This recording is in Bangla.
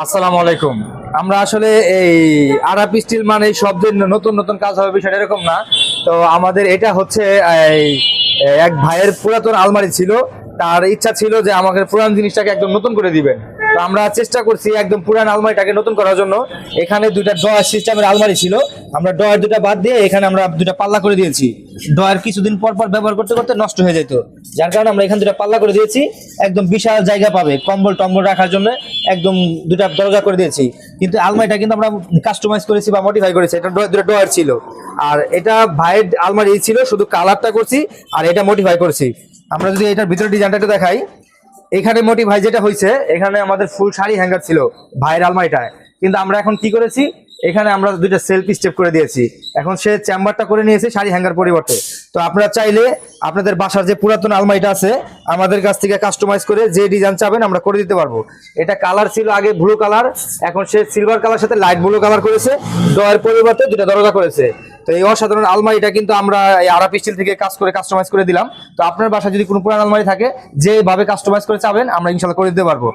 আসসালামু আলাইকুম। আমরা আসলে এই আরাপ স্টিল মানে শব্দের নতুন নতুন কাজ হবে বিষয়টা এরকম না। তো আমাদের এটা হচ্ছে এই এক ভাইয়ের পুরাতন আলমারি ছিল, তার ইচ্ছা ছিল যে আমাকে পুরান জিনিসটাকে একদম নতুন করে দিবেন। তো আমরা চেষ্টা করছি একদম পুরান আলমারিটাকে নতুন করার জন্য। এখানে দুইটা ড্রয়ার সিস্টেমের আলমারি ছিল, আমরা ড্রয়ার দুটা বাদ দিয়ে এখানে আমরা দুটা পাল্লা করে দিয়েছি। ড্রয়ার কিছুদিন পর পর ব্যবহার করতে করতে নষ্ট হয়ে যেত, যার কারণে আমরা এখানে দুটা পাল্লা করে দিয়েছি। একদম বিশাল জায়গা পাবে কম্বল টম্বল রাখার জন্য, একদম দুটা দরজা করে দিয়েছি। কিন্তু আলমারিটা কিন্তু আমরা কাস্টমাইজ করেছি বা মডিফাই করেছি। এটা দুটো ড্রয়ার ছিল, আর এটা ভাইয়ের আলমারি ছিল, শুধু কালারটা করছি আর এটা মডিফাই করছি। আমরা যদি এটার ভিতরে ডিজাইনটা একটু দেখাই, এখানে মডিফাই যেটা হয়েছে, এখানে আমাদের ফুল শাড়ি হ্যাঙ্গার ছিল ভাইয়ের আলমারিটায়, কিন্তু আমরা এখন কি করেছি, এখানে আমরা দুইটা সেলফ স্টেপ করে দিয়েছি। এখন সে চেম্বারটা করে নিয়েছে শাড়ি হ্যাঙ্গার পরিবর্তে। তো আপনারা চাইলে আপনাদের বাসার যে পুরাতন আলমারিটা আছে আমাদের কাছ থেকে কাস্টমাইজ করে যে ডিজাইন চাবেন আমরা করে দিতে পারবো। এটা কালার ছিল আগে ব্লু কালার, এখন সে সিলভার কালার সাথে লাইট ব্লু কালার করেছে, ডয়ের পরিবর্তে দুটো দরজা করেছে। তো এই অসাধারণ আলমারিটা কিন্তু আমরা এই আরাপ স্টিল থেকে কাজ করে কাস্টমাইজ করে দিলাম। তো আপনার বাসায় যদি কোনো পুরান আলমারি থাকে, যেভাবে কাস্টমাইজ করে চাবেন আমরা ইনশাল্লাহ করে দিতে পারবো।